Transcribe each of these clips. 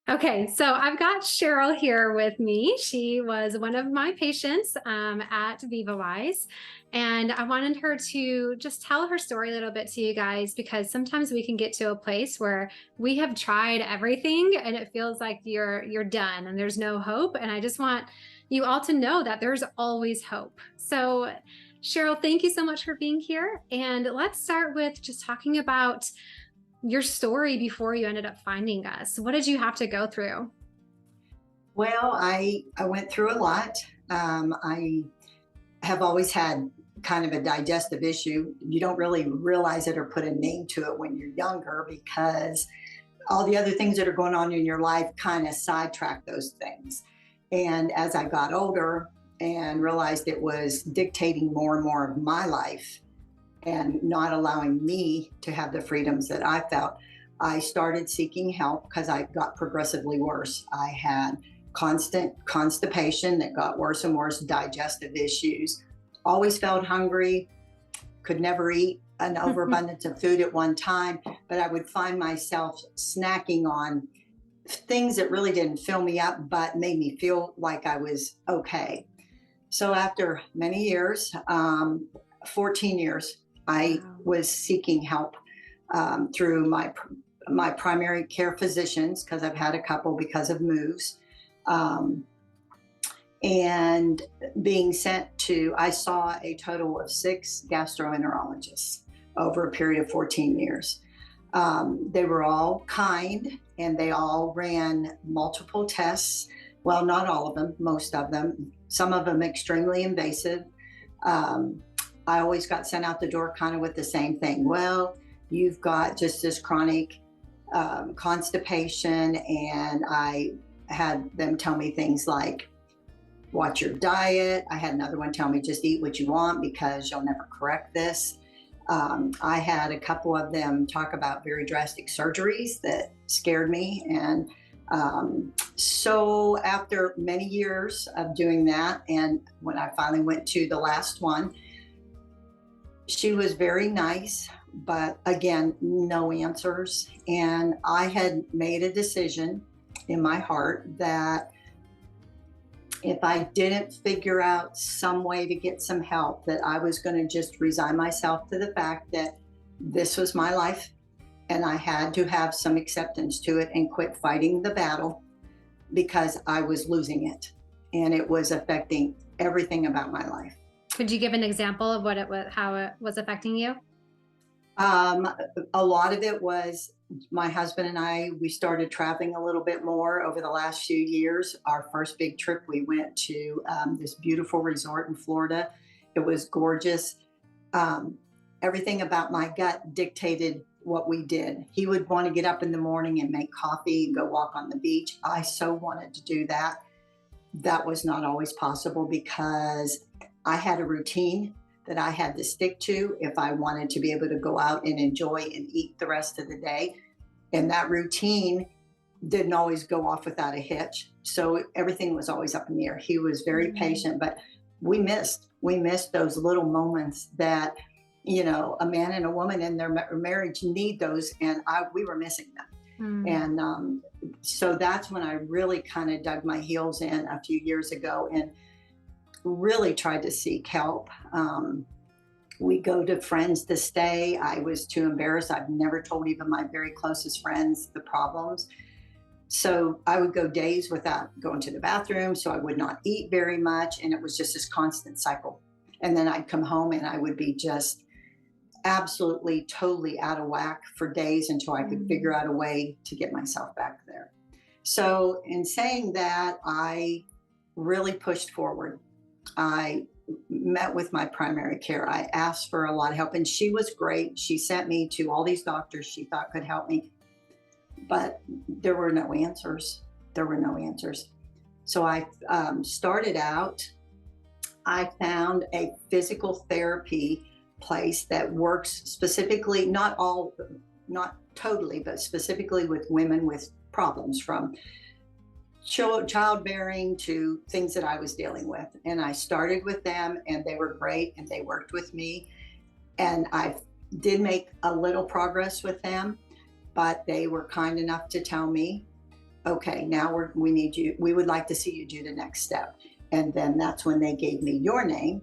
Okay, so I've got Cheryl here with me. She was one of my patients at VivaWise, and I wanted her to just tell her story a little bit to you guys because sometimes we can get to a place where we have tried everything and it feels like you're done and there's no hope. And I just want you all to know that there's always hope. So, Cheryl, thank you so much for being here. And let's start with just talking about your story before you ended up finding us. What did you have to go through? Well, I went through a lot. I have always had kind of a digestive issue. You don't really realize it or put a name to it when you're younger because all the other things that are going on in your life kind of sidetrack those things. And as I got older and realized it was dictating more and more of my life and not allowing me to have the freedoms that I felt, I started seeking help because I got progressively worse. I had constant constipation that got worse and worse, digestive issues, always felt hungry, could never eat an overabundance of food at one time, but I would find myself snacking on things that really didn't fill me up, but made me feel like I was okay. So after many years, 14 years, I Wow. was seeking help through my primary care physicians because I've had a couple because of moves. Um, and being sent to, I saw a total of 6 gastroenterologists over a period of 14 years. They were all kind and they all ran multiple tests. Well, not all of them, most of them, some of them extremely invasive. Um, I always got sent out the door kind of with the same thing. Well, you've got just this chronic constipation, and I had them tell me things like, watch your diet. I had another one tell me, just eat what you want because you'll never correct this. I had a couple of them talk about very drastic surgeries that scared me. And so, after many years of doing that, and when I finally went to the last one, she was very nice, but again, no answers. And I had made a decision in my heart that if I didn't figure out some way to get some help, that I was going to just resign myself to the fact that this was my life and I had to have some acceptance to it and quit fighting the battle because I was losing it and it was affecting everything about my life. Could you give an example of what it was, how it was affecting you? Um, a lot of it was my husband and I, we started traveling a little bit more over the last few years. Our first big trip, we went to this beautiful resort in Florida. It was gorgeous. Um, Everything about my gut dictated what we did. He would want to get up in the morning and make coffee and go walk on the beach. I so wanted to do that. That was not always possible because I had a routine that I had to stick to if I wanted to be able to go out and enjoy and eat the rest of the day. And that routine didn't always go off without a hitch. So everything was always up in the air. He was very Mm. patient, but we missed those little moments that, a man and a woman in their marriage need those, and we were missing them. Mm. And so that's when I really kind of dug my heels in a few years ago and really tried to seek help. We go to friends to stay. I was too embarrassed. I've never told even my very closest friends the problems. So I would go days without going to the bathroom. So I would not eat very much. And it was just this constant cycle. And then I'd come home and I would be just absolutely, totally out of whack for days until I could figure Mm. out a way to get myself back there. So, in saying that, I really pushed forward. I met with my primary care. I asked for a lot of help, and she was great. She sent me to all these doctors she thought could help me, but there were no answers. There were no answers. So I started out. I found a physical therapy place that works specifically, not totally, but specifically with women with problems from childbearing to things that I was dealing with. And I started with them, and they were great, and they worked with me. And I did make a little progress with them, but they were kind enough to tell me okay, now we need you, we would like to see you do the next step. And then that's when they gave me your name.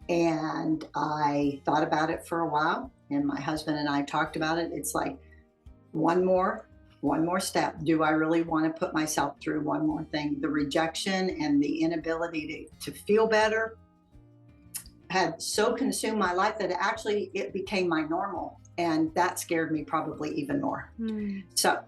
And I thought about it for a while, and my husband and I talked about it. It's like one more one more step. Do I really want to put myself through one more thing? The rejection and the inability to feel better had so consumed my life that actually it became my normal, and that scared me probably even more. Mm. So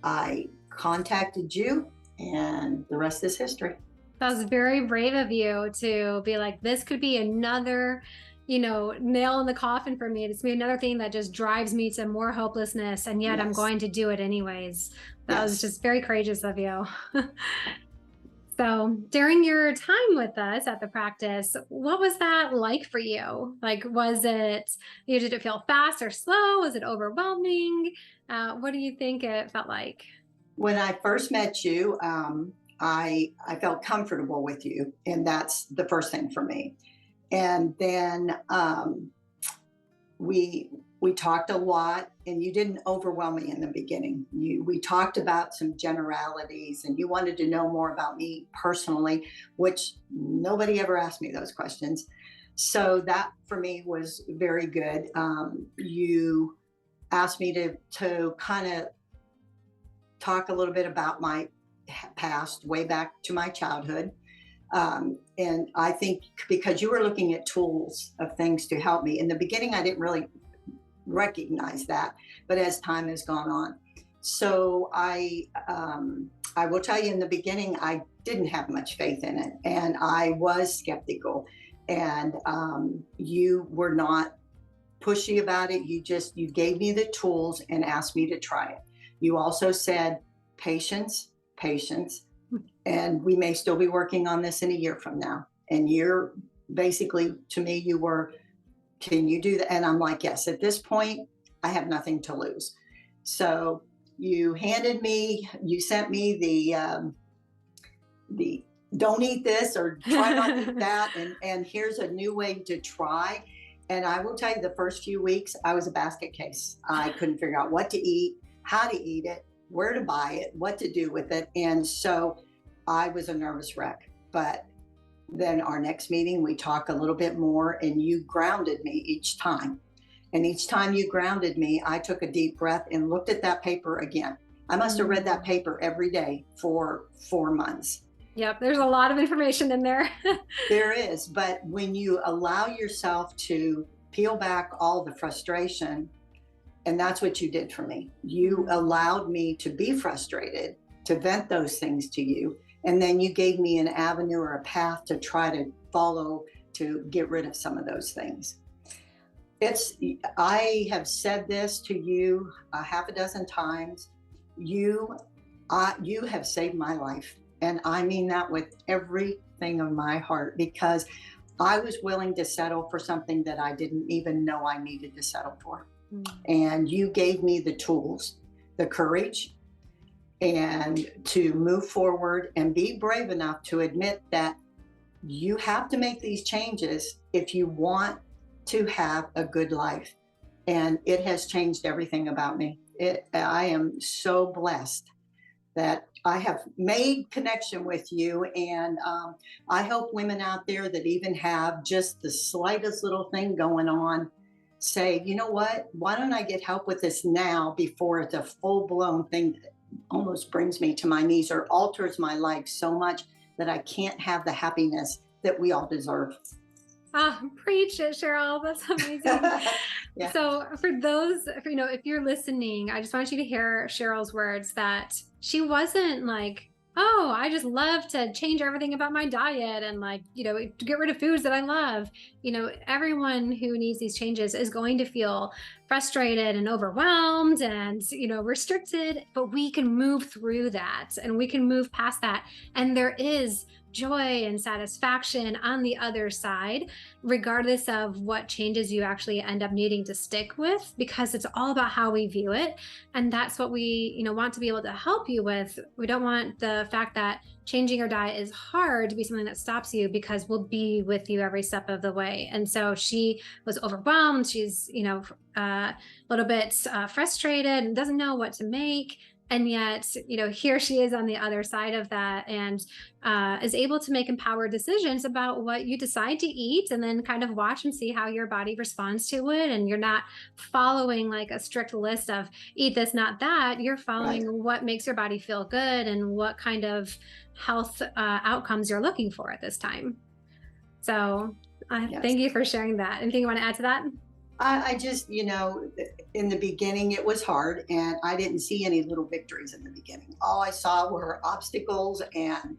I contacted you, and the rest is history. That was very brave of you to be like, this could be another, nail in the coffin for me. This could be another thing that just drives me to more hopelessness. And yet I'm Yes. going to do it anyways. That was Yes. just very courageous of you. So during your time with us at the practice, what was that like for you? Like, did it feel fast or slow? Was it overwhelming? What do you think it felt like? When I first met you, I felt comfortable with you, and that's the first thing for me. And then we we talked a lot, and you didn't overwhelm me in the beginning. We talked about some generalities, and you wanted to know more about me personally, which nobody ever asked me those questions. So that for me was very good. You asked me to kind of talk a little bit about my past, way back to my childhood. And I think because you were looking at tools of things to help me in the beginning, I didn't really recognize that, but as time has gone on, so I will tell you, in the beginning, I didn't have much faith in it, and I was skeptical. And you were not pushy about it. You gave me the tools and asked me to try it. You also said patience, patience, and we may still be working on this in a year from now. And you're basically, to me, you were, can you do that? And I'm like, yes, at this point, I have nothing to lose. So you sent me the don't eat this or try not to eat that. And here's a new way to try. And I will tell you, the first few weeks, I was a basket case. I couldn't figure out what to eat, how to eat it, where to buy it, what to do with it. And so I was a nervous wreck. But then our next meeting, we talk a little bit more, and you grounded me each time. And each time you grounded me, I took a deep breath and looked at that paper again. I must have read that Mm. paper every day for 4 months. Yep, there's a lot of information in there. There is, but when you allow yourself to peel back all the frustration, and that's what you did for me, you allowed me to be frustrated, to vent those things to you, and then you gave me an avenue or a path to try to follow to get rid of some of those things. It's I have said this to you a half a dozen times. You you have saved my life, and I mean that with everything of my heart, because I was willing to settle for something that I didn't even know I needed to settle for. Mm. And you gave me the tools, the courage, and to move forward and be brave enough to admit that you have to make these changes if you want to have a good life. And it has changed everything about me. I am so blessed that I have made connection with you. And I hope women out there that even have just the slightest little thing going on say, you know what? Why don't I get help with this now before it's a full blown thing that almost brings me to my knees or alters my life so much that I can't have the happiness that we all deserve. Ah, preach it, Cheryl. That's amazing. Yeah. So for those, if you're listening, I just want you to hear Cheryl's words that she wasn't like, oh, I just love to change everything about my diet and to get rid of foods that I love. Everyone who needs these changes is going to feel frustrated and overwhelmed and, restricted, but we can move through that and we can move past that. And there is joy and satisfaction on the other side, regardless of what changes you actually end up needing to stick with, because it's all about how we view it. And that's what we, want to be able to help you with. We don't want the fact that changing your diet is hard to be something that stops you, because we'll be with you every step of the way. And so she was overwhelmed. She's, a little bit frustrated and doesn't know what to make. And yet, here she is on the other side of that, and is able to make empowered decisions about what you decide to eat, and then kind of watch and see how your body responds to it. And you're not following like a strict list of eat this, not that. You're Right. following what makes your body feel good and what kind of health outcomes you're looking for at this time. So Yes. thank you for sharing that. Anything you want to add to that? I just, in the beginning, it was hard and I didn't see any little victories in the beginning. All I saw were obstacles and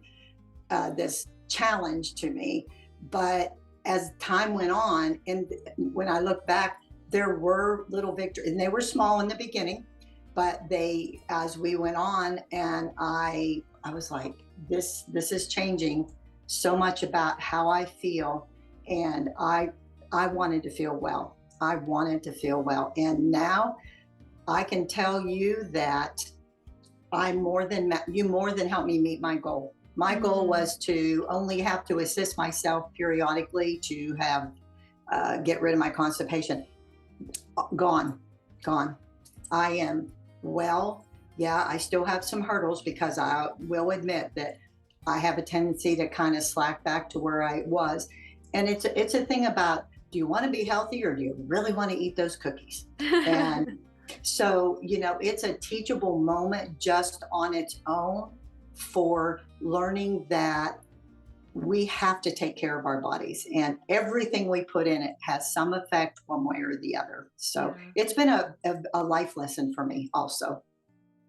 this challenge to me. But as time went on, and when I look back, there were little victories, and they were small in the beginning, but as we went on, and I was like, this is changing so much about how I feel, and I wanted to feel well. I wanted to feel well, and now I can tell you that you more than helped me meet my goal. My goal Mm, was to only have to assist myself periodically to have get rid of my constipation. Gone, gone. I am well. Yeah, I still have some hurdles because I will admit that I have a tendency to kind of slack back to where I was. And it's a thing about, do you want to be healthy or do you really want to eat those cookies? And so, it's a teachable moment just on its own for learning that we have to take care of our bodies, and everything we put in it has some effect one way or the other. So yeah. it's been a life lesson for me also.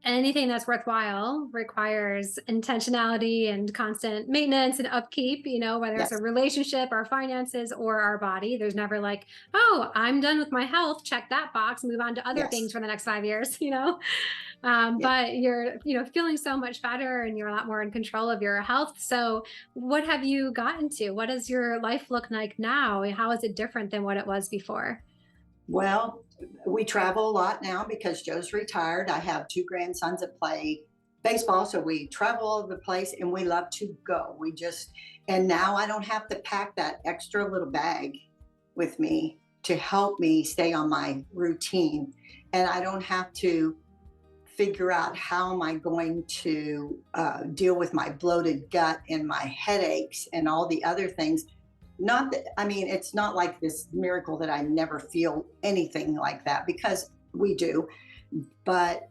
Anything that's worthwhile requires intentionality and constant maintenance and upkeep, whether it's a Yes. relationship, our finances, or our body. There's never like, oh, I'm done with my health. Check that box, move on to other Yes. things for the next 5 years, Yeah. But you're, feeling so much better and you're a lot more in control of your health. So, what have you gotten to? What does your life look like now? How is it different than what it was before? Well, we travel a lot now because Joe's retired. I have two grandsons that play baseball, so we travel all over the place and we love to go. And now I don't have to pack that extra little bag with me to help me stay on my routine. And I don't have to figure out how am I going to deal with my bloated gut and my headaches and all the other things. Not that, I mean, it's not like this miracle that I never feel anything like that, because we do, but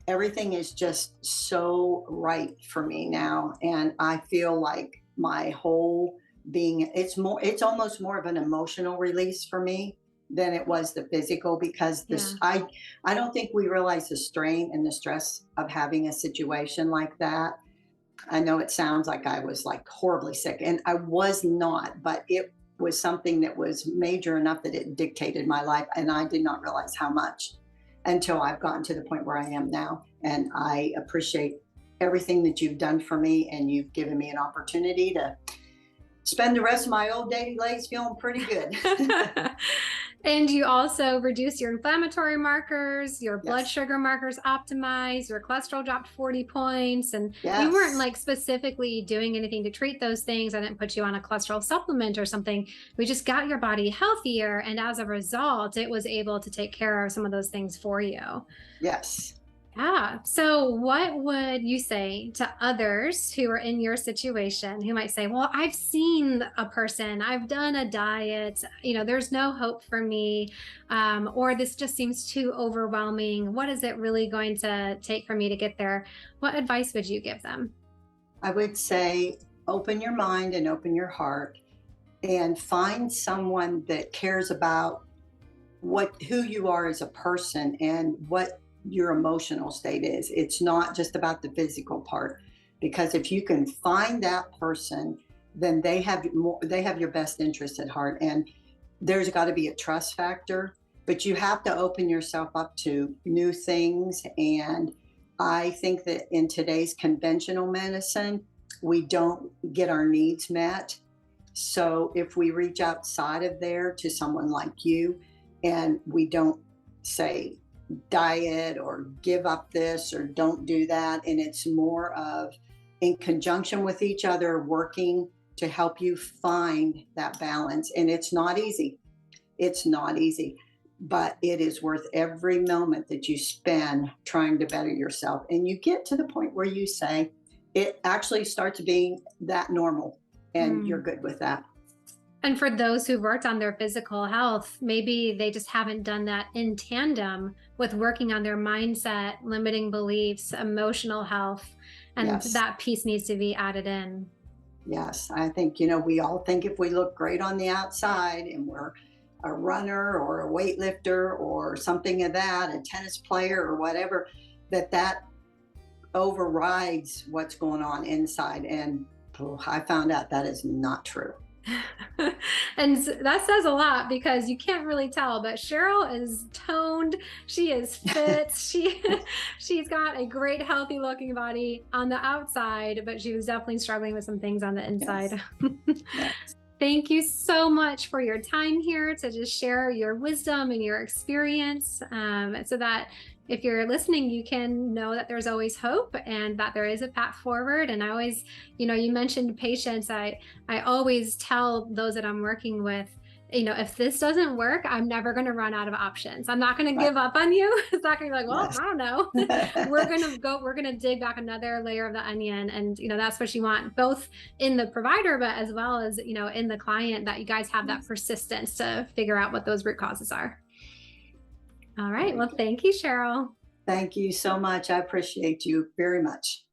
everything is just so right for me now. And I feel like my whole being, it's almost more of an emotional release for me than it was the physical, because Yeah. I don't think we realize the strain and the stress of having a situation like that. I know it sounds like I was like horribly sick, and I was not, but it was something that was major enough that it dictated my life. And I did not realize how much until I've gotten to the point where I am now. And I appreciate everything that you've done for me. And you've given me an opportunity to spend the rest of my old daily days feeling pretty good. And you also reduce your inflammatory markers, your blood Yes. sugar markers optimized, your cholesterol dropped 40 points, and you weren't Yes. like specifically doing anything to treat those things. I didn't put you on a cholesterol supplement or something. We just got your body healthier. And as a result, it was able to take care of some of those things for you. Yes. Yeah. So, what would you say to others who are in your situation who might say, well, I've seen a person, I've done a diet, there's no hope for me, or this just seems too overwhelming. What is it really going to take for me to get there? What advice would you give them? I would say open your mind and open your heart and find someone that cares about who you are as a person and what your emotional state is. It's not just about the physical part, because if you can find that person, then they have your best interest at heart. And there's got to be a trust factor, but you have to open yourself up to new things. And I think that in today's conventional medicine, we don't get our needs met. So if we reach outside of there to someone like you, and we don't say diet or give up this or don't do that, and it's more of in conjunction with each other, working to help you find that balance. And it's not easy. It's not easy. but it is worth every moment that you spend trying to better yourself. And you get to the point where you say, it actually starts being that normal, and you're Mm. good with that. And for those who've worked on their physical health, maybe they just haven't done that in tandem with working on their mindset, limiting beliefs, emotional health, and Yes. that piece needs to be added in. Yes, I think, we all think if we look great on the outside and we're a runner or a weightlifter or something of that, a tennis player or whatever, that overrides what's going on inside. And I found out that is not true. And that says a lot because you can't really tell, but Cheryl is toned, she is fit, she's got a great healthy looking body on the outside, but she was definitely struggling with some things on the Yes. inside. Yes. Thank you so much for your time here to just share your wisdom and your experience, so that if you're listening, you can know that there's always hope and that there is a path forward. And I always, you mentioned patience. I always tell those that I'm working with, if this doesn't work, I'm never going to run out of options. I'm not going to Right. give up on you. It's not going to be like, well, Yes. I don't know. We're going to dig back another layer of the onion. And, that's what you want, both in the provider, but as well as, in the client, that you guys have that Yes. persistence to figure out what those root causes are. All right. Very Well, good. thank you, Cheryl. Thank you so much. I appreciate you very much.